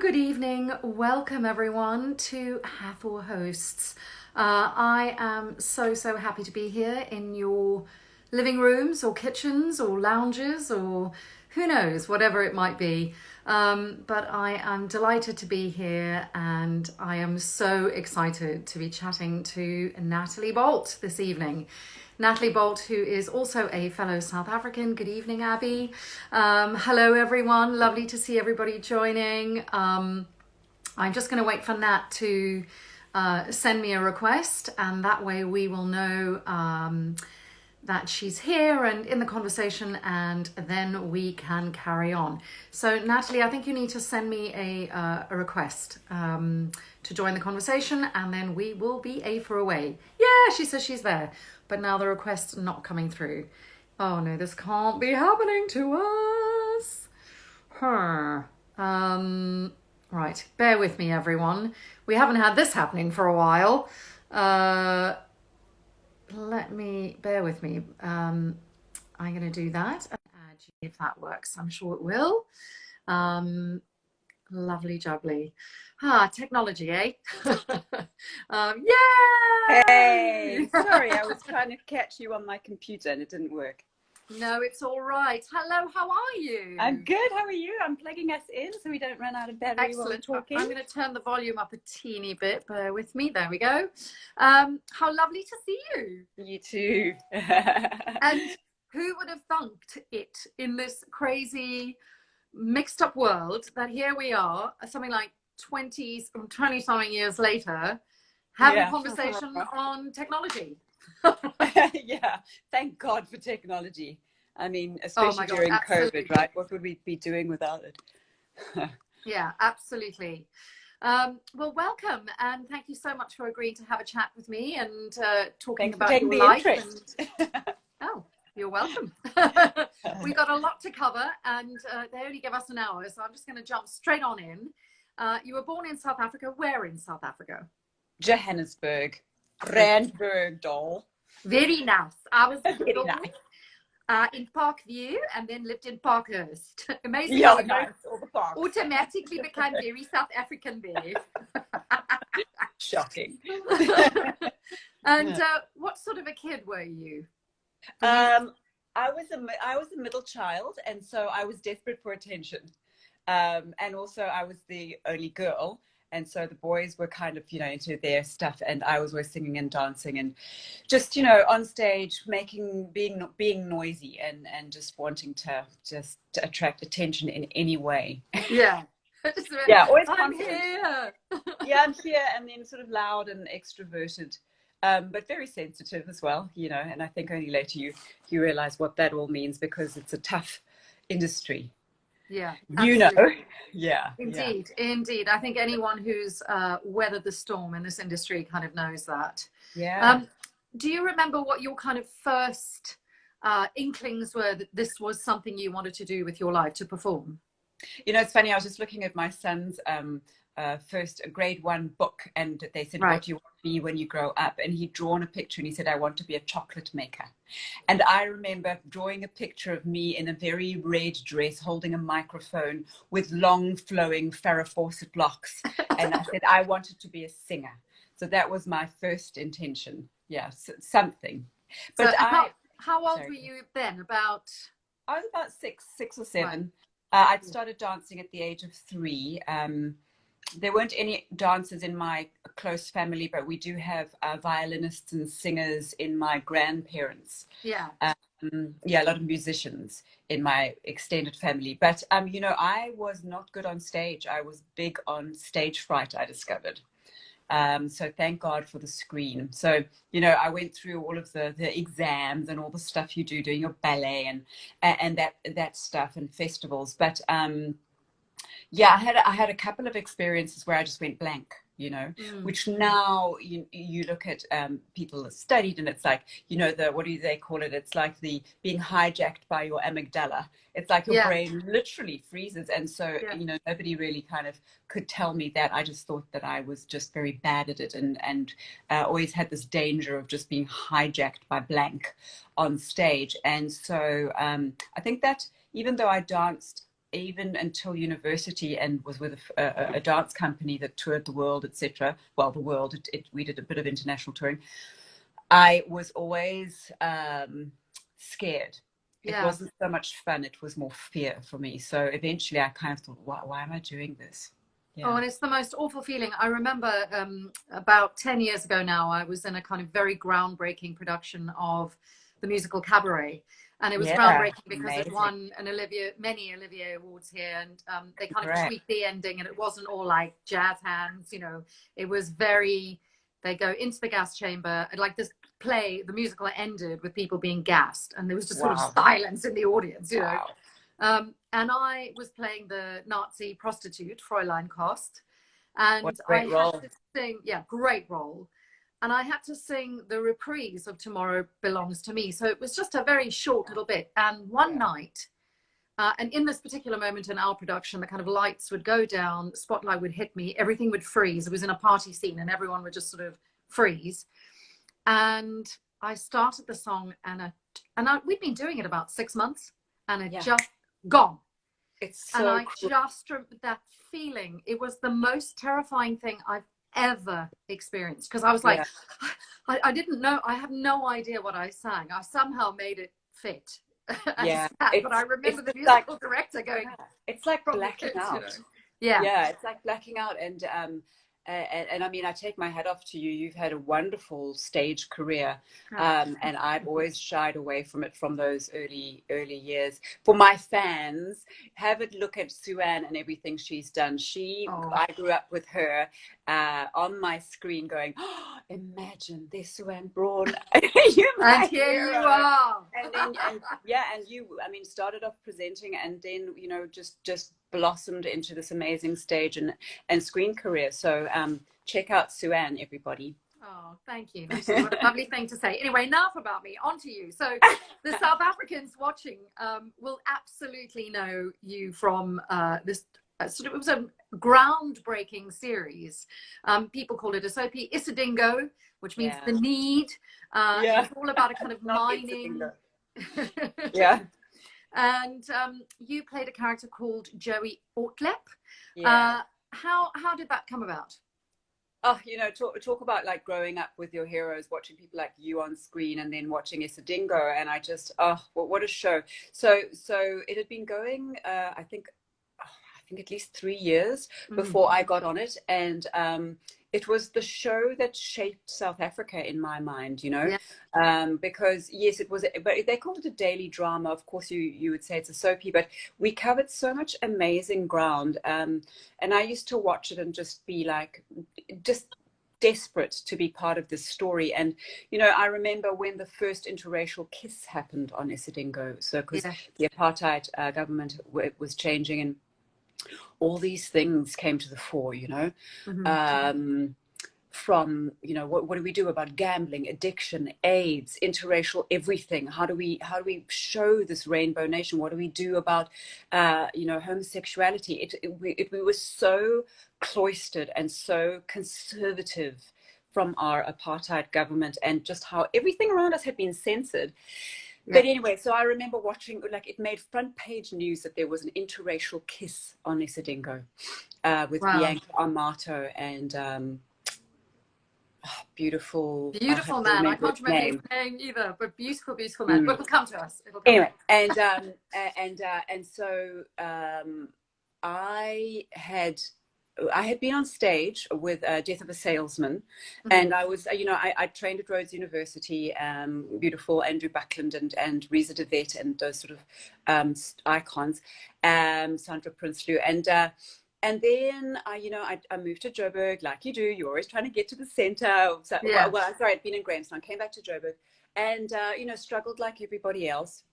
good evening. Welcome everyone to Hathor Hosts. I am so happy to be here in your living rooms or kitchens or lounges or who knows, whatever it might be. But I am delighted to be here and I am so excited to be chatting to Nathalie Boltt this evening. Nathalie Boltt, who is also a fellow South African. Good evening, Abby. Hello, everyone. Lovely to see everybody joining. I'm just going to wait for Nat to send me a request, and that way we will know that she's here and in the conversation, and then we can carry on. So, Nathalie, I think you need to send me a request to join the conversation, and then we will be A for away. Yeah, she says she's there. But now the request's not coming through. Oh no, this can't be happening to us. Right, bear with me everyone. We haven't had this happening for a while. Bear with me. I'm gonna do that and add you if that works. I'm sure it will. Lovely jubbly. Technology, eh? Yay! Hey, sorry, I was trying to catch you on my computer and it didn't work. No, it's all right. Hello, how are you? I'm good. How are you? I'm plugging us in so we don't run out of battery. Excellent. While we're talking. I'm going to turn the volume up a teeny bit. Bear with me. There we go. How lovely to see you. You too. And who would have thunked it in this crazy mixed up world that here we are, something like 20 something years later, having a conversation on technology. Yeah, thank God for technology. I mean, especially during absolutely. COVID, right? What would we be doing without it? Yeah, absolutely. Well, welcome and thank you so much for agreeing to have a chat with me and talking about your life. Oh, you're welcome. We've got a lot to cover and they only give us an hour, so I'm just going to jump straight on in. You were born in South Africa. Where in South Africa? Johannesburg. Randburg, doll. Very nice. I was very nice. In Parkview and then lived in Parkhurst. Amazing. Yeah, nice. All the parks. Automatically became very South African there. Shocking. And what sort of a kid were you? I was a middle child, and so I was desperate for attention. And also I was the only girl. And so the boys were kind of, into their stuff. And I was always singing and dancing and just, on stage, being noisy and just wanting to attract attention in any way. Yeah. Yeah, always I'm here. Yeah, I'm here. And then sort of loud and extroverted, but very sensitive as well, and I think only later you realize what that all means because it's a tough industry. Yeah, yeah, indeed. I think anyone who's weathered the storm in this industry kind of knows that. Yeah. Do you remember what your kind of first inklings were that this was something you wanted to do with your life, to perform? It's funny. I was just looking at my son's first grade 1 book, and they said, right. What do you want to be when you grow up? And he'd drawn a picture and he said, I want to be a chocolate maker. And I remember drawing a picture of me in a very red dress holding a microphone with long flowing Farrah Fawcett locks. And I said I wanted to be a singer. So that was my first intention. Yeah, something. But so how old were you then? I was about six or seven. Right. I'd started dancing at the age of 3. There weren't any dancers in my close family, but we do have violinists and singers in my grandparents. Yeah. Yeah, a lot of musicians in my extended family. But, I was not good on stage. I was big on stage fright, I discovered. So thank God for the screen. So, I went through all of the exams and all the stuff you do, doing your ballet and that stuff and festivals. But, yeah, I had a couple of experiences where I just went blank, which now you look at people that studied and it's like, what do they call it? It's like the being hijacked by your amygdala. It's like your brain literally freezes. And so, nobody really kind of could tell me that. I just thought that I was just very bad at it and always had this danger of just being hijacked by blank on stage. And so I think that even though I danced even until university, and was with a dance company that toured the world, etc. Well, the world, we did a bit of international touring. I was always scared. It Yeah. wasn't so much fun, it was more fear for me. So eventually I kind of thought, why am I doing this? Oh, Yeah. and it's the most awful feeling. I remember about 10 years ago now, I was in a kind of very groundbreaking production of the musical Cabaret. And it was Yeah, groundbreaking because it amazing. won many Olivier Awards here. And they kind of Correct. tweaked the ending, and it wasn't all like jazz hands, you know, it was very, they go into the gas chamber. And like this play, the musical ended with people being gassed. And there was just sort of Wow. silence in the audience, you know. Wow. And I was playing the Nazi prostitute, Fräulein Kost, What and a I great had role. to sing, yeah, great role. And I had to sing the reprise of Tomorrow Belongs to Me. So it was just a very short little bit. And one night, and in this particular moment in our production, the kind of lights would go down, the spotlight would hit me, everything would freeze. It was in a party scene and everyone would just sort of freeze. And I started the song, and we'd been doing it about 6 months, and it just gone. It's And so I cool. just remember that feeling. It was the most terrifying thing I've ever experienced, because I was like, I didn't know, I have no idea what I sang. I somehow made it fit. Yeah, But I remember the it's musical director going, it's like from the blacking kids, out. you know. Yeah. Yeah, it's like blacking out. And I mean, I take my hat off to you. You've had a wonderful stage career, and I've always shied away from it from those early years. For my fans, have a look at Suanne and everything she's done. I grew up with her on my screen, going, oh, "Imagine this, Suanne Braun, you're my and here hero." You are. And then, and you, I mean, started off presenting, and then just blossomed into this amazing stage and screen career. So check out Suanne, everybody. Oh, thank you, Nathalie. What a lovely thing to say. Anyway, enough about me. On to you. So the South Africans watching will absolutely know you from this it was a groundbreaking series. People call it a soapy, Isidingo, which means the need. It's all about a kind of mining. Yeah. And you played a character called Joey Ortlep. Yeah. How did that come about? Oh, talk about like growing up with your heroes, watching people like you on screen, and then watching Isidingo, and I just, what a show. So it had been going, I think at least 3 years before I got on it, and it was the show that shaped South Africa in my mind, because yes, it was, but they called it a daily drama. Of course, you would say it's a soapy, but we covered so much amazing ground, and I used to watch it and just be like, just desperate to be part of this story. And I remember when the first interracial kiss happened on Isidingo, so because the apartheid government was changing, and all these things came to the fore, from, what do we do about gambling, addiction, AIDS, interracial, everything? How do we show this rainbow nation? What do we do about, homosexuality? We were so cloistered and so conservative from our apartheid government, and just how everything around us had been censored. But anyway, so I remember watching, like, it made front page news that there was an interracial kiss on Isidingo with Bianca Amato and beautiful man. I can't remember his name either, but beautiful man. But it'll come to us. Anyway, and so I had been on stage with Death of a Salesman, and I was, I trained at Rhodes University, beautiful Andrew Buckland and Reza DeVette and those sort of icons, Sandra Prinsloo, and then I moved to Joburg, like you do. You're always trying to get to the center. So, well, sorry, I'd been in Grahamstown, came back to Joburg, and struggled like everybody else.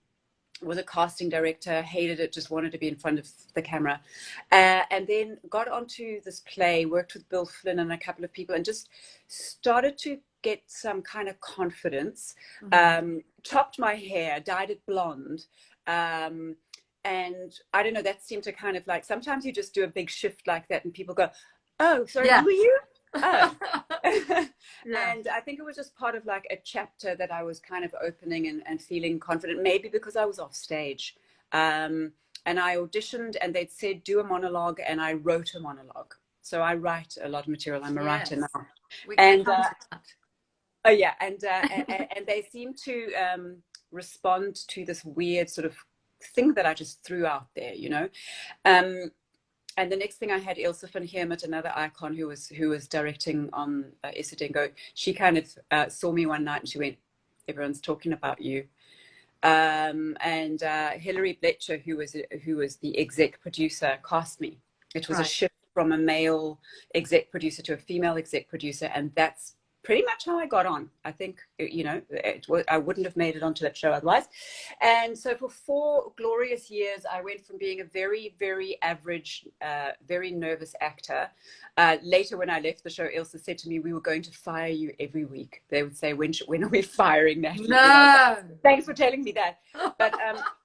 Was a casting director, hated it, just wanted to be in front of the camera, and then got onto this play, worked with Bill Flynn and a couple of people, and just started to get some kind of confidence. Chopped my hair, dyed it blonde, and I don't know, that seemed to kind of, like, sometimes you just do a big shift like that and people go, oh, sorry, who are you? Oh. And I think it was just part of like a chapter that I was kind of opening and feeling confident, maybe because I was off stage. I auditioned, and they'd said, do a monologue, and I wrote a monologue. So I write a lot of material. I'm a writer now. We can And come to that. oh yeah, and they seem to respond to this weird sort of thing that I just threw out there, you know. Um, and the next thing I had Ilse van Heermert, another icon who was directing on Isidingo. She kind of saw me one night and she went, "Everyone's talking about you." And Hilary Bletcher, who was the exec producer, cast me. It was a shift from a male exec producer to a female exec producer, and that's pretty much how I got on. I think, you know, I wouldn't have made it onto that show otherwise. And so for 4 glorious years, I went from being a very, very average, very nervous actor. Later, when I left the show, Ilse said to me, "We were going to fire you every week." They would say, when are we firing Nathalie? No. Thanks for telling me that. But,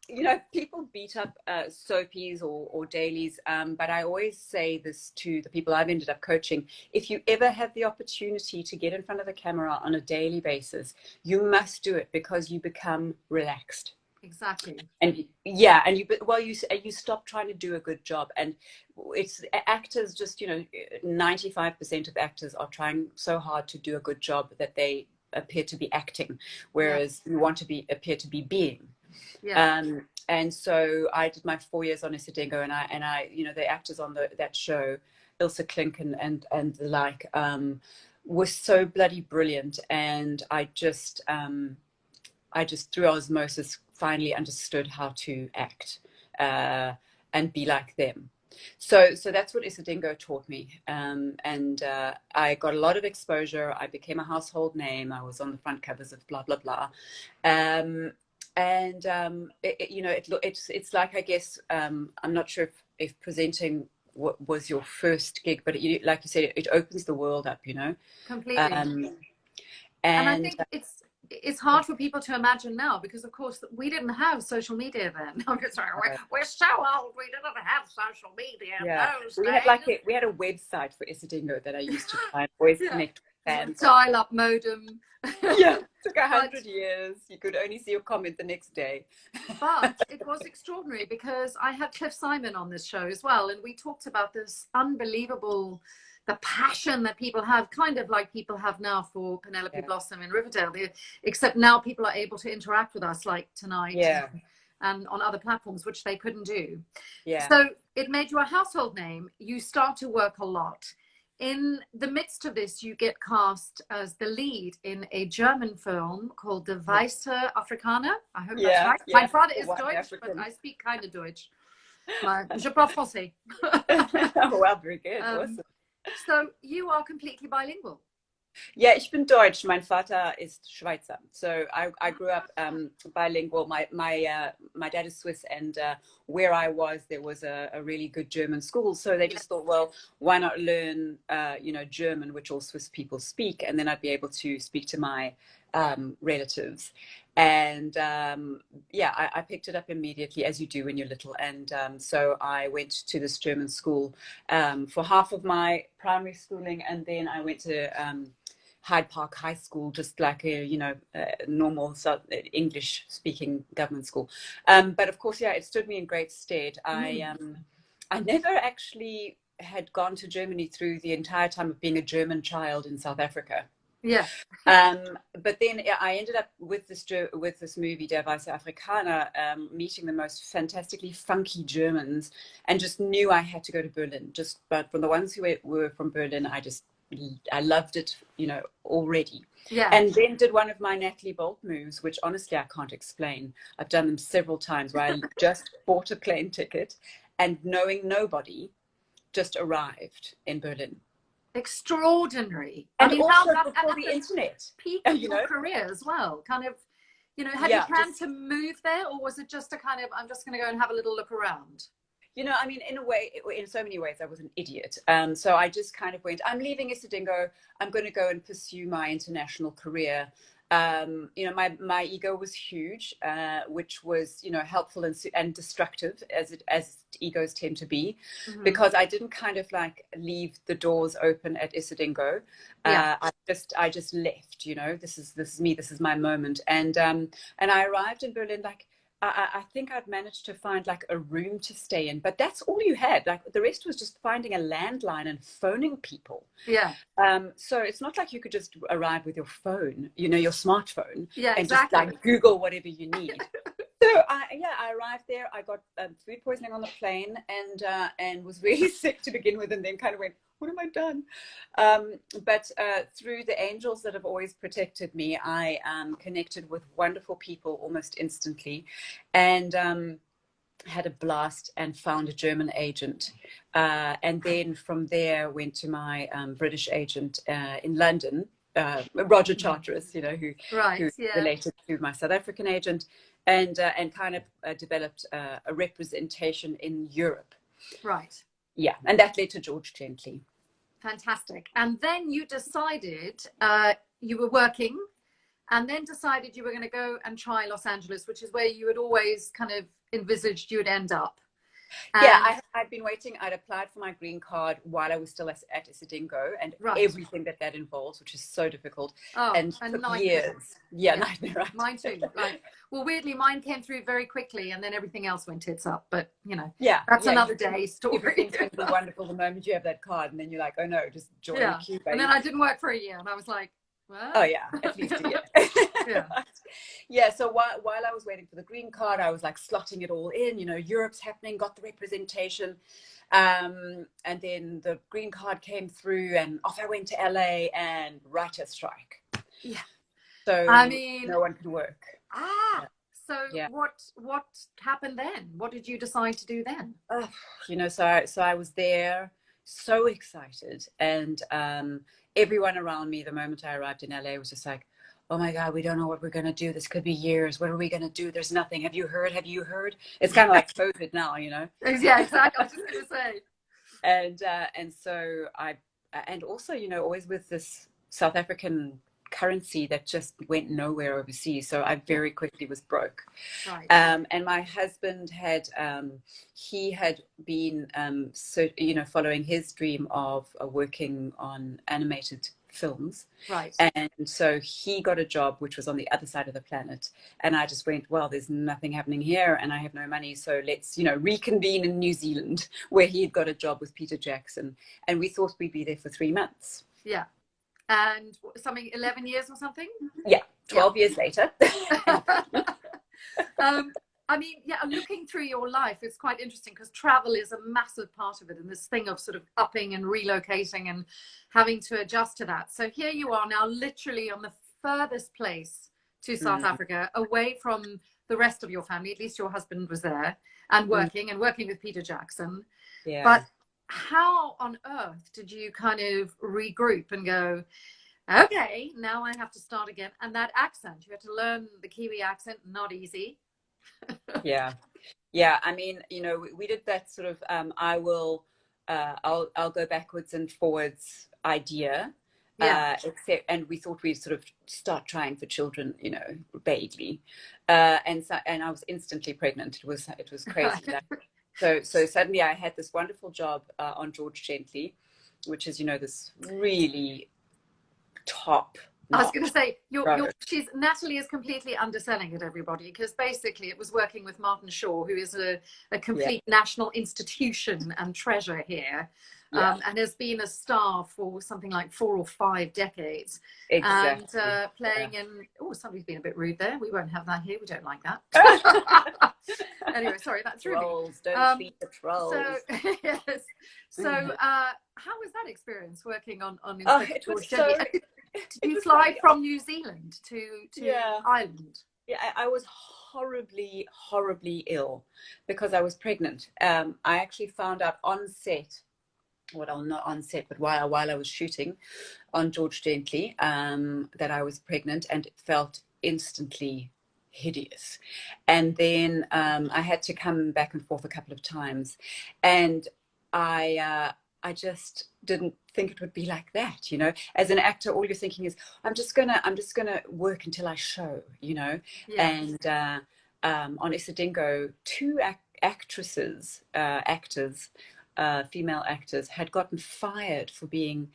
you know, people beat up soapies or dailies. But I always say this to the people I've ended up coaching. If you ever have the opportunity to get in front of the camera on a daily basis, you must do it, because you become relaxed. Exactly. And yeah, and you stop trying to do a good job. And it's actors, just, you know, 95% of actors are trying so hard to do a good job that they appear to be acting, whereas you want to appear to be being. And so I did my 4 years on Isidingo, and I, you know, the actors on that show, Ilse Klink and the like, were so bloody brilliant. And I just through osmosis finally understood how to act and be like them. So that's what Isidingo taught me. And I got a lot of exposure. I became a household name. I was on the front covers of blah, blah, blah. You know, it's like, I guess, I'm not sure if presenting was your first gig, but like you said, it opens the world up, you know. Completely. And I think it's hard for people to imagine now, because of course we didn't have social media then. I'm just sorry, we're so old, we didn't have social media. Yeah, we had a website for Isidingo that I used to try and always connect with fans. Dial-up modem. Yeah, it took 100 years. You could only see your comment the next day. But it was extraordinary, because I had Cliff Simon on this show as well, and we talked about this unbelievable, the passion that people have, kind of like people have now for Penelope Blossom in Riverdale, except now people are able to interact with us, like tonight, and on other platforms, which they couldn't do. So it made you a household name. You start to work a lot. In the midst of this, you get cast as the lead in a German film called The Weiße Afrikaner. I hope that's right. My father is Deutsch, African. But I speak kind of Deutsch. Je parle français. Oh, well, very good. Awesome. So you are completely bilingual. Yeah, ich bin Deutsch. Mein Vater ist Schweizer. So I grew up bilingual. My dad is Swiss, and where I was, there was a really good German school. So they just thought, well, why not learn, you know, German, which all Swiss people speak, and then I'd be able to speak to my relatives. And I picked it up immediately, as you do when you're little. And so I went to this German school for half of my primary schooling, and then I went to Hyde Park High School, just like a, you know, normal English speaking government school. But of course, it stood me in great stead. I never actually had gone to Germany through the entire time of being a German child in South Africa. Yeah. But then I ended up with this movie, Der Weiße Afrikaner, meeting the most fantastically funky Germans, and just knew I had to go to Berlin. But from the ones who were from Berlin, I loved it, you know, already. Yeah. And then did one of my Nathalie Boltt moves, which honestly I can't explain. I've done them several times, where I just bought a plane ticket and, knowing nobody, just arrived in Berlin. Extraordinary. And I mean, also before the internet. Peak of your career as well. Kind of, you know, had you planned to move there, or was it just a kind of, I'm just going to go and have a little look around? You know, I mean, in a way, in so many ways, I was an idiot. So I just kind of went, I'm leaving Isidingo. I'm going to go and pursue my international career. You know, my ego was huge, which was, you know, helpful and destructive, as egos tend to be, because I didn't kind of like leave the doors open at Isidingo. I just left. You know, this is me. This is my moment. And I arrived in Berlin like, I think I'd managed to find like a room to stay in, but that's all you had. Like the rest was just finding a landline and phoning people. Yeah. So it's not like you could just arrive with your phone, you know, your smartphone, Yeah, and just exactly. like Google whatever you need. So I arrived there. I got food poisoning on the plane, and was really sick to begin with, and then kind of went, "What have I done?" But through the angels that have always protected me, I connected with wonderful people almost instantly, and had a blast and found a German agent. And then from there went to my British agent in London, Roger Charteris, you know, who related to my South African agent, and kind of developed a representation in Europe. Right. Yeah, and that led to George Gently. Fantastic. And then you decided you were working, and then decided you were going to go and try Los Angeles, which is where you had always kind of envisaged you would end up. And yeah, I'd been waiting. I'd applied for my green card while I was still at Isidingo, and everything that involves, which is so difficult, and took years. Yeah, nightmare. Right? Mine too. Like, well, weirdly, mine came through very quickly, and then everything else went tits up. But you know, that's another day's story. Everything's going to be wonderful the moment you have that card, and then you're like, oh no, just join the queue, baby. And then I didn't work for a year, and I was like, what? Oh yeah, at least a year. Yeah. So while I was waiting for the green card, I was like slotting it all in. You know, Europe's happening, got the representation, and then the green card came through, and off I went to LA, and writer strike. Yeah. So I mean, no one can work. So what happened then? What did you decide to do then? You know, so I was there, so excited, and everyone around me the moment I arrived in LA was just like, oh my God, we don't know what we're going to do. This could be years. What are we going to do? There's nothing. Have you heard? Have you heard? It's kind of like COVID now, you know? Yeah, exactly. I was just going to say. And so and also, you know, always with this South African currency that just went nowhere overseas. So I very quickly was broke. Right. And my husband had, he had been, following his dream of working on animated films. Right. And so he got a job which was on the other side of the planet, and I just went, well, there's nothing happening here and I have no money, so let's, you know, reconvene in New Zealand, where he'd got a job with Peter Jackson, and we thought we'd be there for 3 months. Yeah. And something 11 years or something? Yeah, 12 years later. I mean, looking through your life, it's quite interesting because travel is a massive part of it, and this thing of sort of upping and relocating and having to adjust to that. So here you are now, literally on the furthest place to South Africa, away from the rest of your family. At least your husband was there and working with Peter Jackson. Yeah. But how on earth did you kind of regroup and go, okay, now I have to start again? And that accent, you had to learn the Kiwi accent, not easy. Yeah. I mean, you know, we did that sort of I'll go backwards and forwards idea. And we thought we'd sort of start trying for children, you know, vaguely. And I was instantly pregnant. It was crazy. So suddenly I had this wonderful job on George Gently, which is, you know, this really top. I was going to say, Nathalie is completely underselling it, everybody, because basically it was working with Martin Shaw, who is a complete national institution and treasure here, and has been a star for something like 4 or 5 decades. Exactly. And playing in, somebody's been a bit rude there. We won't have that here. We don't like that. Anyway, sorry, that threw trolls, me. Don't feed the trolls. So how was that experience working on George Gently? Did you fly from New Zealand to Ireland? Yeah, I was horribly, horribly ill because I was pregnant. I actually found out on set, well, not on set, but while I was shooting on George Gently, that I was pregnant, and it felt instantly hideous. And then I had to come back and forth a couple of times, and I just didn't think it would be like that, you know. As an actor, all you're thinking is, I'm just gonna work until I show, you know. And on Isidingo, 2 actors, female actors, had gotten fired for being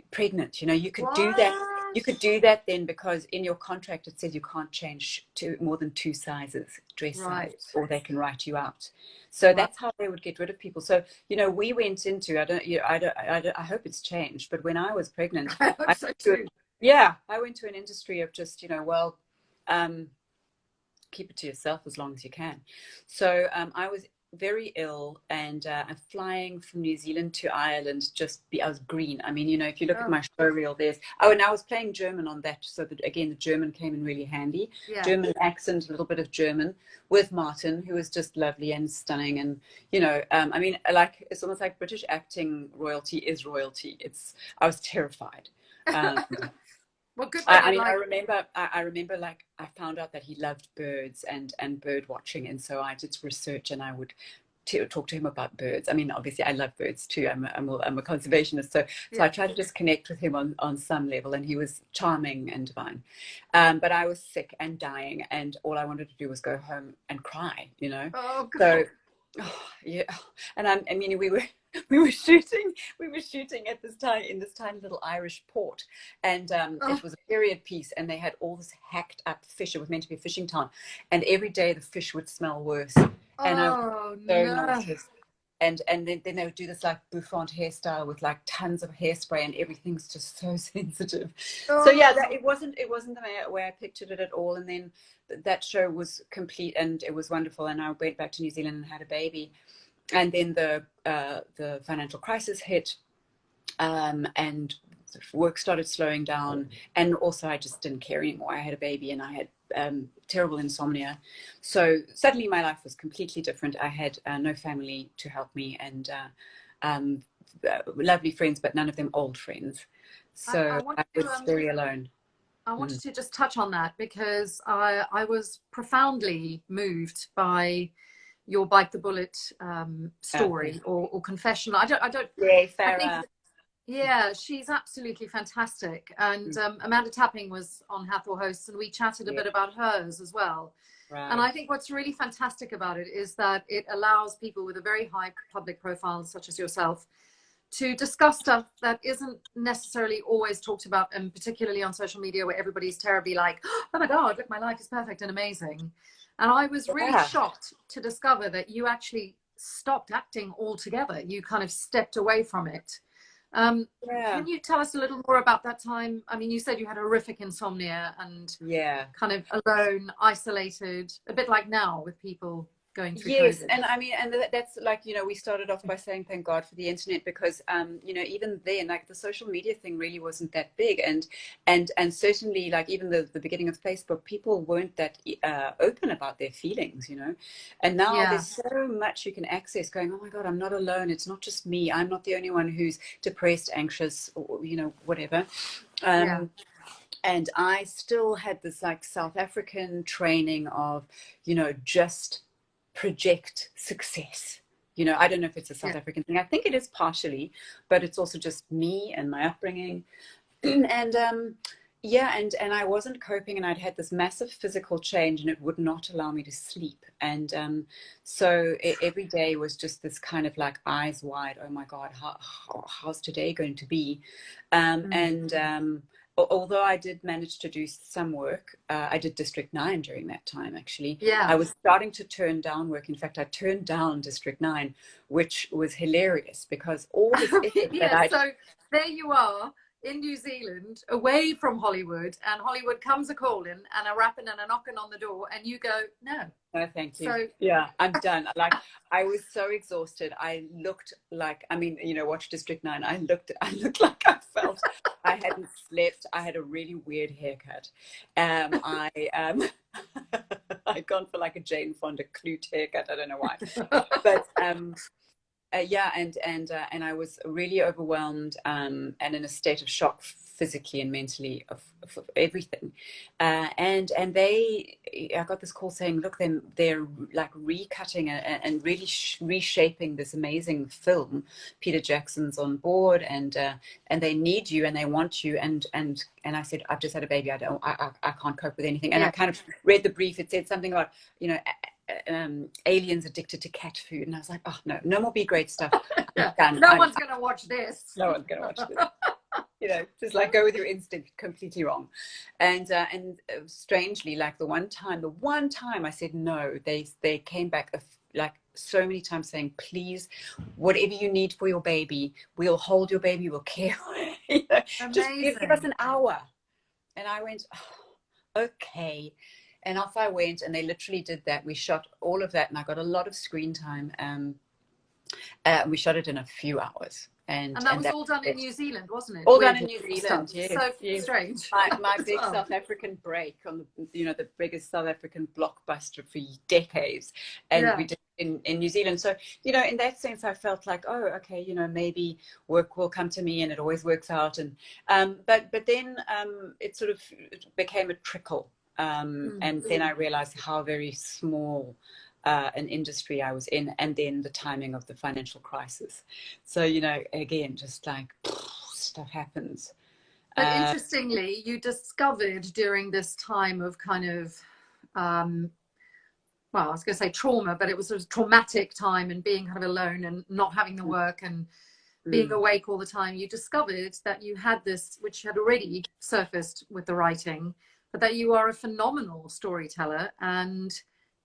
pregnant. You know, you could do that. You could do that then, because in your contract it says you can't change to more than 2 sizes, dress size, or they can write you out. So that's how they would get rid of people. So, you know, we went into, I hope it's changed, but when I was pregnant, I hope so too. I went to an industry of just, you know, well, keep it to yourself as long as you can. So I was very ill, and I'm flying from New Zealand to Ireland. I was green. I mean, you know, if you look at my show reel, and I was playing German on that, so that again the German came in really handy. German accent, a little bit of German with Martin, who was just lovely and stunning, and you know, I mean, like, it's almost like British acting royalty is royalty. I was terrified. Well, good. I mean, I remember, like, I found out that he loved birds and bird watching, and so I did research, and I would talk to him about birds. I mean, obviously, I love birds too. I'm a conservationist, so I tried to just connect with him on some level, and he was charming and divine. But I was sick and dying, and all I wanted to do was go home and cry. You know, so yeah, and I mean, we were shooting at this time in this tiny little Irish port, and it was a period piece, and they had all this hacked up fish. It was meant to be a fishing town, and every day the fish would smell worse, and I was so nauseous. And then they would do this like bouffant hairstyle with like tons of hairspray, and everything's just so sensitive. So yeah, it wasn't the way I pictured it at all. And then that show was complete, and it was wonderful. And I went back to New Zealand and had a baby. And then the financial crisis hit, and work started slowing down. And also, I just didn't care anymore. I had a baby, and I had terrible insomnia. So suddenly my life was completely different. I had no family to help me, and lovely friends, but none of them old friends. So I was very alone. I wanted to just touch on that, because I was profoundly moved by your Bite the Bullet story or confession. I don't. Yeah, she's absolutely fantastic. And Amanda Tapping was on Hathor Hosts, and we chatted a bit about hers as well. And I think what's really fantastic about it is that it allows people with a very high public profile, such as yourself, to discuss stuff that isn't necessarily always talked about, and particularly on social media, where everybody's terribly like, oh my God, look, my life is perfect and amazing. And I was really shocked to discover that you actually stopped acting altogether. You kind of stepped away from it. Can you tell us a little more about that time? I mean, you said you had horrific insomnia and kind of alone, isolated, a bit like now with people going through COVID. And I mean, and that's like, you know, we started off by saying thank God for the internet, because you know, even then, like, the social media thing really wasn't that big, and certainly, like, even the beginning of Facebook, people weren't that open about their feelings, you know. And now there's so much you can access, going, oh my God, I'm not alone, it's not just me, I'm not the only one who's depressed, anxious, or, you know, whatever. And I still had this like South African training of, you know, just project success. You know, I don't know if it's a South African thing. I think it is partially, but it's also just me and my upbringing. And and I wasn't coping, and I'd had this massive physical change, and it would not allow me to sleep. And so every day was just this kind of like eyes wide, oh my God, how's today going to be? Although I did manage to do some work, I did District 9 during that time, actually. I was starting to turn down work. In fact, I turned down District 9, which was hilarious, because all this effort so there you are in New Zealand, away from Hollywood, and Hollywood comes a calling and a rapping and a knocking on the door, and you go, no. No, thank you. So, I'm done. Like, I was so exhausted. I looked like, I mean, you know, watch District 9. I looked like I felt I hadn't slept. I had a really weird haircut. I'd gone for like a Jane Fonda Clute haircut. I don't know why, but and I was really overwhelmed and in a state of shock, physically and mentally, of everything. And I got this call saying, look, they're like recutting and really reshaping this amazing film. Peter Jackson's on board, and they need you and they want you. And I said, I've just had a baby. I can't cope with anything. And I kind of read the brief. It said something about, you know, aliens addicted to cat food, and I was like, oh no more B grade stuff. No one's gonna watch this. No one's gonna watch this. just like go with your instinct, completely wrong. And strangely, like the one time I said no, they came back like so many times saying, please, whatever you need for your baby, we'll hold your baby, we'll care. Just give us an hour. And I went, oh, okay. And off I went, and they literally did that. We shot all of that, and I got a lot of screen time. We shot it in a few hours. And that was all done in New Zealand, wasn't it? All done in New Zealand, yes. So yes. strange. My big South African break on the biggest South African blockbuster for decades. And we did in New Zealand. So, in that sense, I felt like, oh, okay, maybe work will come to me, and it always works out. And but then it sort of became a trickle. And then I realized how very small an industry I was in, and then the timing of the financial crisis. So, again, just like stuff happens. But interestingly, you discovered during this time of kind of, well, I was going to say trauma, but it was a traumatic time, and being kind of alone and not having the work and being awake all the time, you discovered that you had this, which had already surfaced with the writing, but that you are a phenomenal storyteller and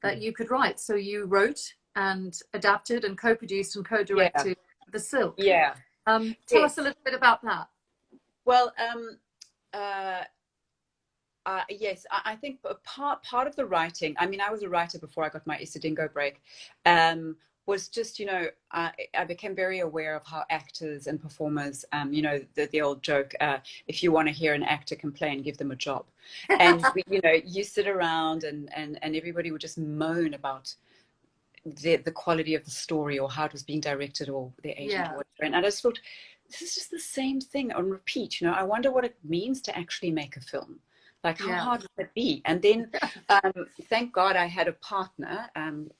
that you could write. So you wrote and adapted and co-produced and co-directed The Silk. Yeah. Tell us a little bit about that. Well, yes, I think part of the writing, I mean, I was a writer before I got my Isidingo break, was just, I became very aware of how actors and performers, the old joke, if you want to hear an actor complain, give them a job. And, you sit around and everybody would just moan about the quality of the story or how it was being directed or the agent or whatever. And I just thought, this is just the same thing on repeat. I wonder what it means to actually make a film. Like, how hard would it be? And then, thank God I had a partner,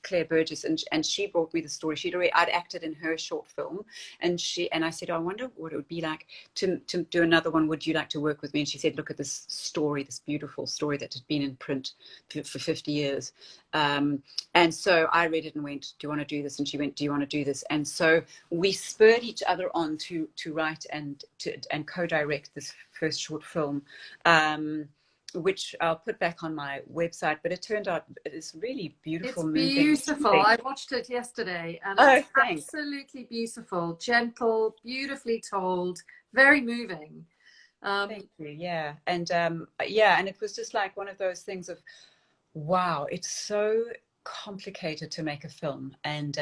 Claire Burgess, and she brought me the story. I'd acted in her short film, and I said, oh, I wonder what it would be like to do another one. Would you like to work with me? And she said, look at this story, this beautiful story that had been in print for 50 years. And so I read it and went, do you want to do this? And she went, do you want to do this? And so we spurred each other on to write and co-direct this first short film. Which I'll put back on my website, but it turned out it's really beautiful. It's beautiful. I watched it yesterday, and it's absolutely beautiful, gentle, beautifully told, very moving. Thank you. Yeah, and and it was just like one of those things of, wow, it's so complicated to make a film, and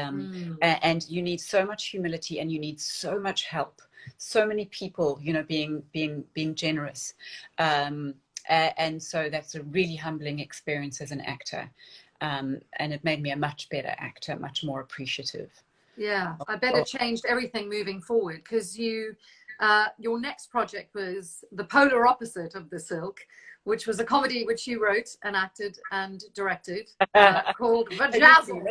you need so much humility, and you need so much help, so many people, being generous. And so that's a really humbling experience as an actor. And it made me a much better actor, much more appreciative. Yeah, I bet it changed everything moving forward, because your next project was the polar opposite of The Silk, which was a comedy which you wrote and acted and directed called Vajazzle.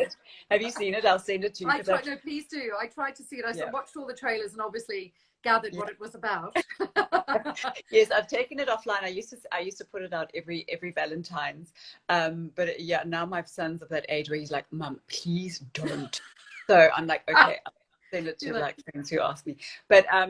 Have you seen it? I'll send it to you. No, please do. I tried to see it. I watched all the trailers and obviously gathered what it was about. Yes, I've taken it offline. I used to put it out every Valentine's, but now my son's of that age where he's like, Mum, please don't. So I'm like, okay, I'll send it to like friends who ask me. But I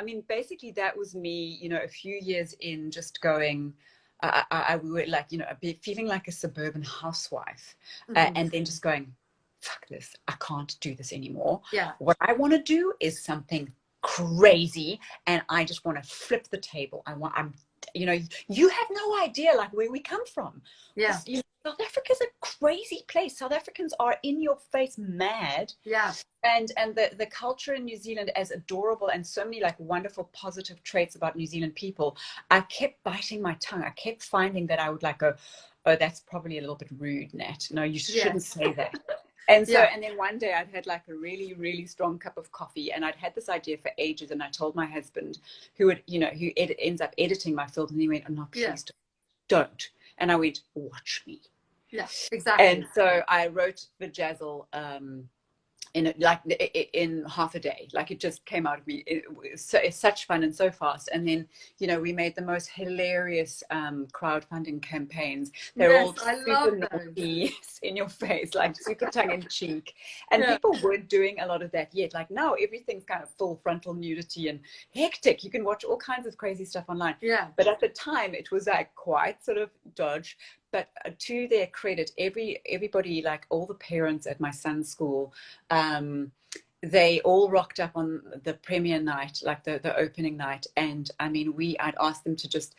mean, basically that was me, a few years in, just going, I would like, be feeling like a suburban housewife, and then just going, fuck this, I can't do this anymore. Yeah. What I want to do is something crazy, and I just want to flip the table. You have no idea like where we come from. Yeah. South Africa's a crazy place. South Africans are in your face mad. Yeah. And the culture in New Zealand, as adorable and so many like wonderful positive traits about New Zealand people, I kept biting my tongue. I kept finding that I would like go, oh, that's probably a little bit rude, Nat. No, you shouldn't say that. And so, and then one day I'd had like a really, really strong cup of coffee, and I'd had this idea for ages. And I told my husband, who ends up editing my film, and he went, oh, no, please don't. And I went, watch me. Yeah, exactly. And so I wrote Vajazzle in half a day. Like, it just came out of me. It's such fun and so fast. And then, you know, we made the most hilarious crowdfunding campaigns. They're Yes, all I love super those. naughty, in your face, like super tongue in cheek. And Yeah, people weren't doing a lot of that yet. Like, now everything's kind of full frontal nudity and hectic. You can watch all kinds of crazy stuff online. yeah. But at the time, it was like quite sort of dodge. But to their credit, everybody, like all the parents at my son's school, they all rocked up on the premiere night, like the opening night. And I mean, I'd asked them to just,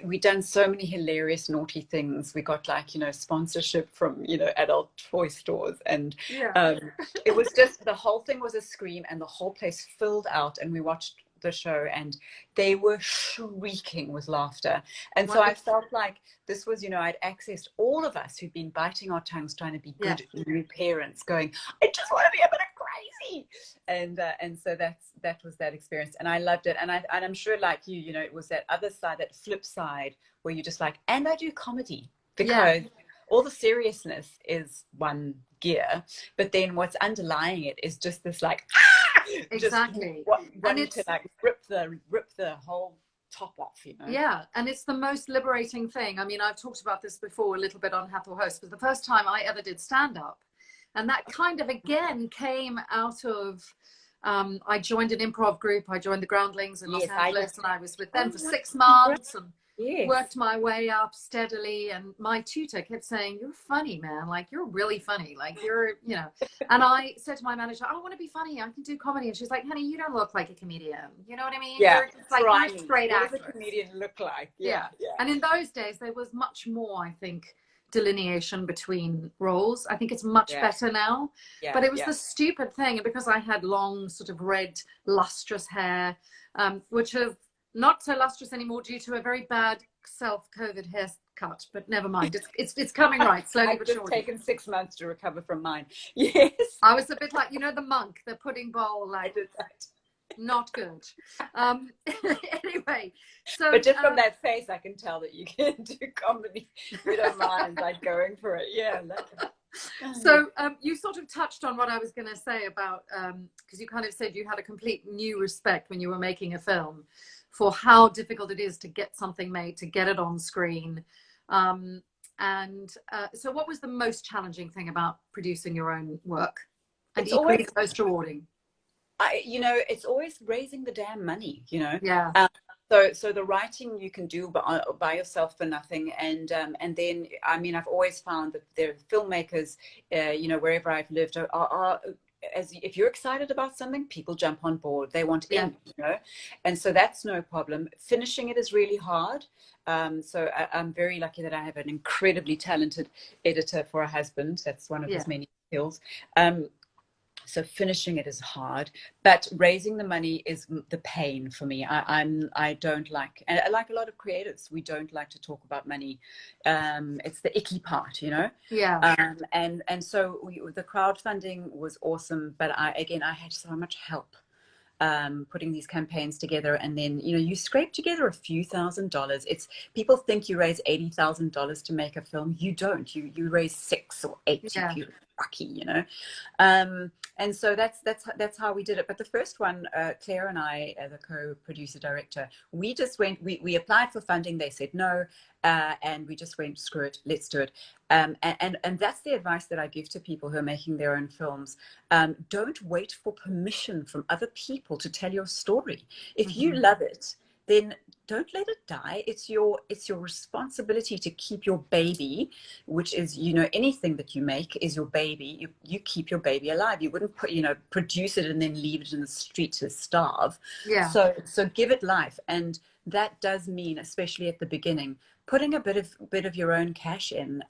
we'd done so many hilarious naughty things. We got, like, you know, sponsorship from, you know, adult toy stores. And Yeah. it was just, the whole thing was a scream, and the whole place filled out, and we watched the show, and they were shrieking with laughter. And so I felt like this was, you know, I'd accessed all of us who'd been biting our tongues trying to be good new parents, going, I just want to be a bit of crazy. And so that was that experience, and I loved it. And I'm sure, like you know, it was that other side, that flip side, where you just like, and I do comedy, because all the seriousness is one gear, but then what's underlying it is just this, like, Exactly. Wanting to, like, rip the whole top off, you know. Yeah, and it's the most liberating thing. I mean, I've talked about this before a little bit on Hathor Host, but the first time I ever did stand up, and that kind of again came out of I joined an improv group. I joined the Groundlings in Los Angeles, and I was with them for 6 months and worked my way up steadily. And my tutor kept saying, "You're funny, man. Like, you're really funny. Like, you're, you know." And I said to my manager, "I want to be funny. I can do comedy." And she's like, "Honey, you don't look like a comedian. You know what I mean? Yeah, you're just like, you're straight what actress. does a comedian look like?" Yeah. And in those days, there was much more, I think, delineation between roles. I think it's much better now. But it was the stupid thing, and because I had long, sort of red, lustrous hair, which have not so lustrous anymore due to a very bad self-COVID haircut, but never mind. It's coming right, slowly but surely. I've just taken 6 months to recover from mine. Yes. I was a bit like, you know, the monk, the pudding bowl, like, I did that. Not good. Anyway, so but just from that face, I can tell that you can do comedy. You don't mind, like, going for it. Yeah. So you sort of touched on what I was going to say about, because you kind of said you had a complete new respect when you were making a film for how difficult it is to get something made, to get it on screen. So what was the most challenging thing about producing your own work? And it's always the most rewarding. You know, it's always raising the damn money, you know. Yeah. So the writing you can do by yourself for nothing, and then, I mean, I've always found that there are filmmakers, you know, wherever I've lived, are as if you're excited about something, people jump on board. They want in, you know, and so that's no problem. Finishing it is really hard. So I'm very lucky that I have an incredibly talented editor for a husband. That's one of his many skills. So finishing it is hard, but raising the money is the pain for me. I don't like, and like a lot of creatives, we don't like to talk about money. It's the icky part, you know. Yeah. And so the crowdfunding was awesome, but I had so much help putting these campaigns together. And then, you know, you scrape together a few $1,000s. It's, people think you raise $80,000 to make a film. You don't. You raise 6 or 8 if you're lucky, you know. And so that's how we did it. But the first one, Claire and I, the co-producer director, we just went, we applied for funding. They said no. And we just went, screw it, let's do it. And that's the advice that I give to people who are making their own films. Don't wait for permission from other people to tell your story. If you love it, then don't let it die. It's your responsibility to keep your baby, which is, you know, anything that you make is your baby. You keep your baby alive. You wouldn't put, you know, produce it and then leave it in the street to starve. Yeah. So give it life. And that does mean, especially at the beginning, putting a bit of your own cash in.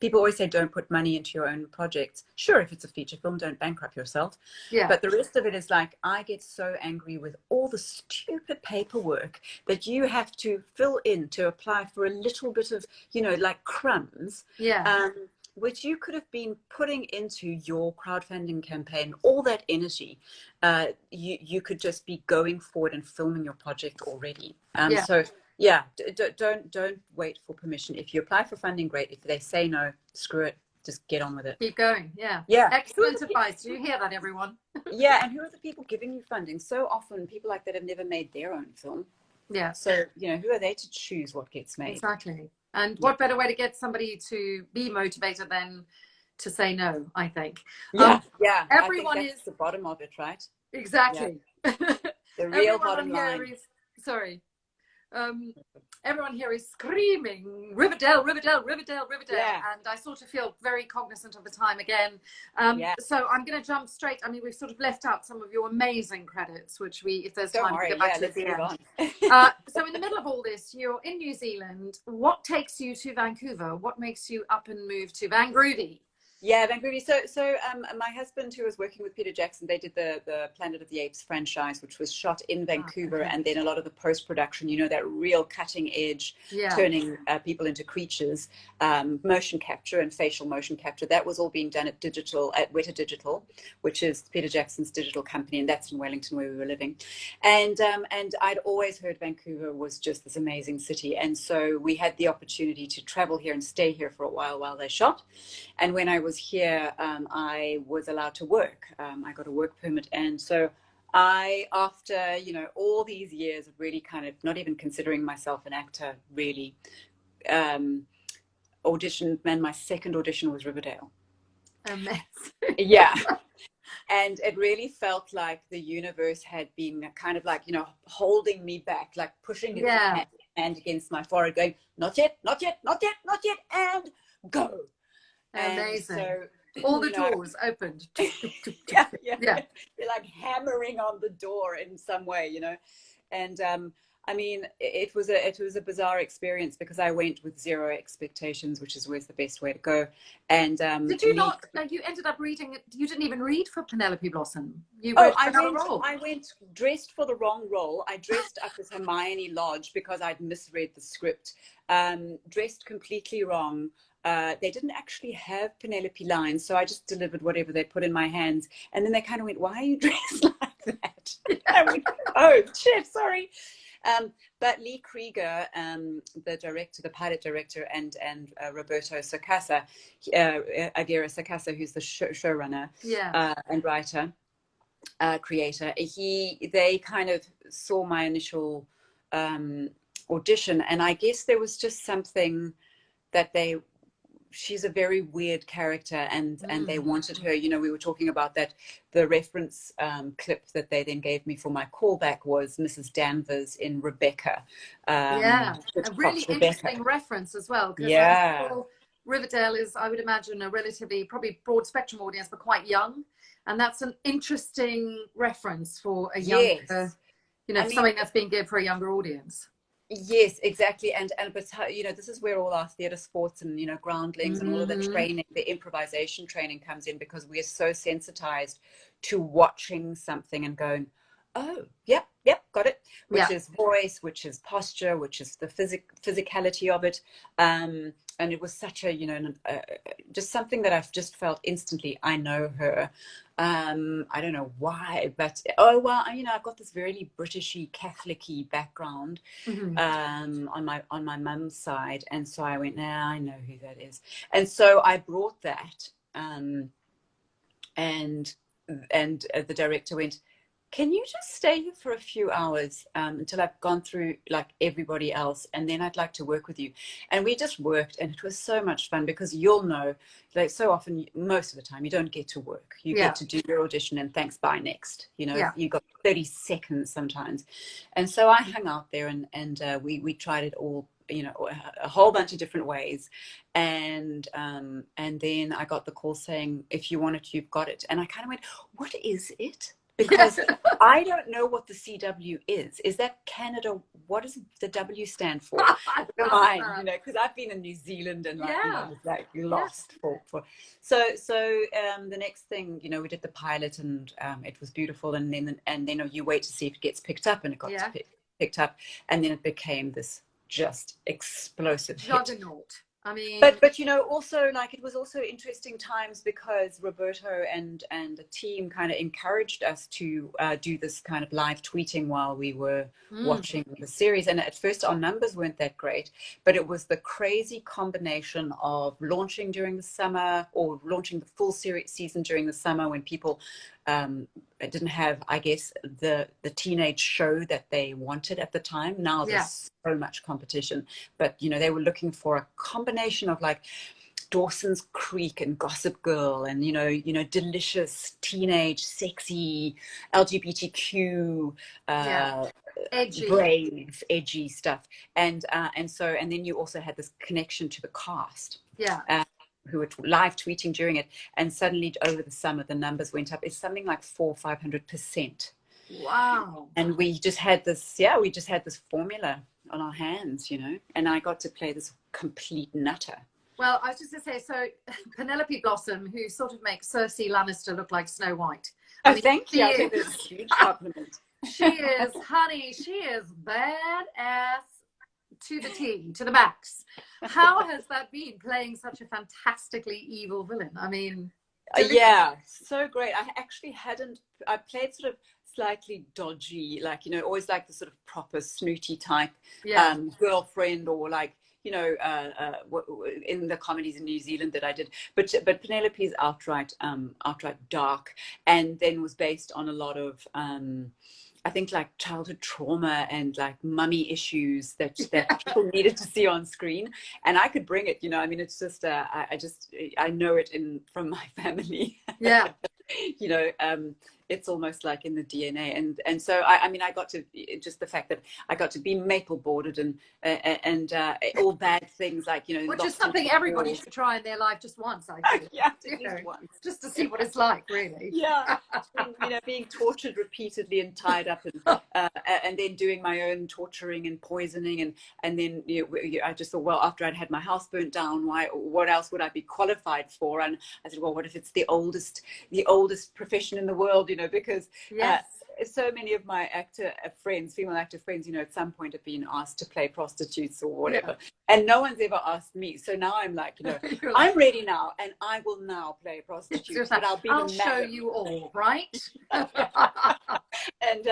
People always say don't put money into your own projects. Sure, if it's a feature film, don't bankrupt yourself. Yeah. But the rest of it is like, I get so angry with all the stupid paperwork that you have to fill in to apply for a little bit of, you know, like crumbs. Yeah. Which you could have been putting into your crowdfunding campaign. All that energy, you could just be going forward and filming your project already. So yeah, don't wait for permission. If you apply for funding, great. If they say no, screw it, just get on with it. Keep going. Yeah. Yeah. Excellent advice. Do you hear that, everyone? Yeah. And who are the people giving you funding? So often people like that have never made their own film. Yeah. So, you know, who are they to choose what gets made? Exactly. And what better way to get somebody to be motivated than to say no, I think. Yeah. Everyone I think that's the bottom of it, right? exactly. Yeah. The real Everyone bottom here line. Sorry. Everyone here is screaming Riverdale, Riverdale, Riverdale, Riverdale, and I sort of feel very cognizant of the time again. So I'm going to jump straight. I mean, we've sort of left out some of your amazing credits, which if there's time, we'll get back to at the end. So in the middle of all this, you're in New Zealand. What takes you to Vancouver? What makes you up and move to Vangroovy? Yeah, Vancouver. So my husband, who was working with Peter Jackson, they did the Planet of the Apes franchise, which was shot in Vancouver, and then a lot of the post-production, you know, that real cutting edge, turning people into creatures, motion capture and facial motion capture, that was all being done at Weta Digital, which is Peter Jackson's digital company, and that's in Wellington where we were living. And I'd always heard Vancouver was just this amazing city, and so we had the opportunity to travel here and stay here for a while they shot. And when I was here, I was allowed to work. I got a work permit. And so after, you know, all these years of really kind of not even considering myself an actor, really auditioned, and my second audition was Riverdale. Amazing. Yeah. And it really felt like the universe had been kind of like, you know, holding me back, like pushing its hand against my forehead, going, not yet, not yet, not yet, not yet, and go. Amazing. So, all the doors opened. Yeah. You're like hammering on the door in some way, you know. And I mean, it was a bizarre experience because I went with zero expectations, which is always the best way to go. And did you not? Like, you ended up reading it. You didn't even read for Penelope Blossom. You read for another role. I went dressed for the wrong role. I dressed up as Hermione Lodge because I'd misread the script. Dressed completely wrong. They didn't actually have Penelope lines, so I just delivered whatever they put in my hands. And then they kind of went, "Why are you dressed like that?" I went, "Oh shit, sorry." But Lee Krieger, the pilot director, and Roberto Sacasa, Aguirre Sacasa, who's the showrunner and writer, creator, they kind of saw my initial audition, and I guess there was just something that she's a very weird character, and they wanted her, you know, we were talking about that, the reference clip that they then gave me for my callback was Mrs. Danvers in Rebecca. A really interesting reference as well, because Riverdale is, I would imagine, a relatively probably broad spectrum audience, but quite young, and that's an interesting reference for a younger, you know, something that's being geared for a younger audience. Yes, exactly. And but you know, this is where all our theatre sports and, you know, groundlings and all of the training, the improvisation training comes in, because we're so sensitized to watching something and going, oh, yep, got it. Which is voice, which is posture, which is the physicality of it. And it was such a, you know, just something that I've just felt instantly, I know her. I don't know why, but you know, I've got this very Britishy, Catholic-y background on my mum's side, and so I went, nah, I know who that is, and so I brought that, and the director went, can you just stay here for a few hours until I've gone through like everybody else, and then I'd like to work with you. And we just worked, and it was so much fun, because you'll know, like, so often, most of the time, you don't get to work. You get to do your audition and thanks, bye, next. You know, you got 30 seconds sometimes. And so I hung out there, and we tried it all, you know, a whole bunch of different ways. And then I got the call saying, if you want it, you've got it. And I kind of went, what is it? Because I don't know what the CW is. Is that Canada? What does the W stand for? Mine, you know, because I've been in New Zealand and like, you know, like lost for. So the next thing, you know, we did the pilot, and it was beautiful, and then you wait to see if it gets picked up, and it got picked up, and then it became this just explosive juggernaut. I mean, but you know, also like it was also interesting times because Roberto and the team kind of encouraged us to do this kind of live tweeting while we were watching the series. And at first our numbers weren't that great, but it was the crazy combination of launching during the summer or launching the full season during the summer when people didn't have, I guess, the teenage show that they wanted at the time. Now there's so much competition, but you know, they were looking for a combination of like Dawson's Creek and Gossip Girl and you know delicious teenage sexy LGBTQ brave edgy stuff, and then you also had this connection to the cast who were live tweeting during it, and suddenly over the summer the numbers went up. It's something like 400-500%. Wow. And we just had this formula on our hands, you know, and I got to play this complete nutter. Well, I was just going to say, so Penelope Blossom, who sort of makes Cersei Lannister look like Snow White. I mean, thank you. I think that's a huge compliment. She is, honey, she is badass to the T, to the max. How has that been, playing such a fantastically evil villain? I mean, yeah, so great. I played sort of slightly dodgy, like, you know, always like the sort of proper snooty type girlfriend, or like, you know, in the comedies in New Zealand that I did, but Penelope is outright dark, and then was based on a lot of I think like childhood trauma and like mummy issues that people needed to see on screen, and I could bring it, you know. I mean, it's just I know it from my family. Yeah. You know, it's almost like in the DNA, and so I mean, I got to, just the fact that I got to be maple bordered and all bad things, like, you know, which is something everybody should try in their life just once, I think. Yeah, just to see what it's like, really. Yeah. You know, being tortured repeatedly and tied up, and then doing my own torturing and poisoning, and then, you know, I just thought, well, after I'd had my house burnt down, what else would I be qualified for? And I said, well, what if it's the oldest profession in the world, you know, because so many of my female actor friends, you know, at some point have been asked to play prostitutes or whatever, and no one's ever asked me. So now I'm like, you know, I'm ready now, and I will now play a prostitute, but I'll show you all, right? And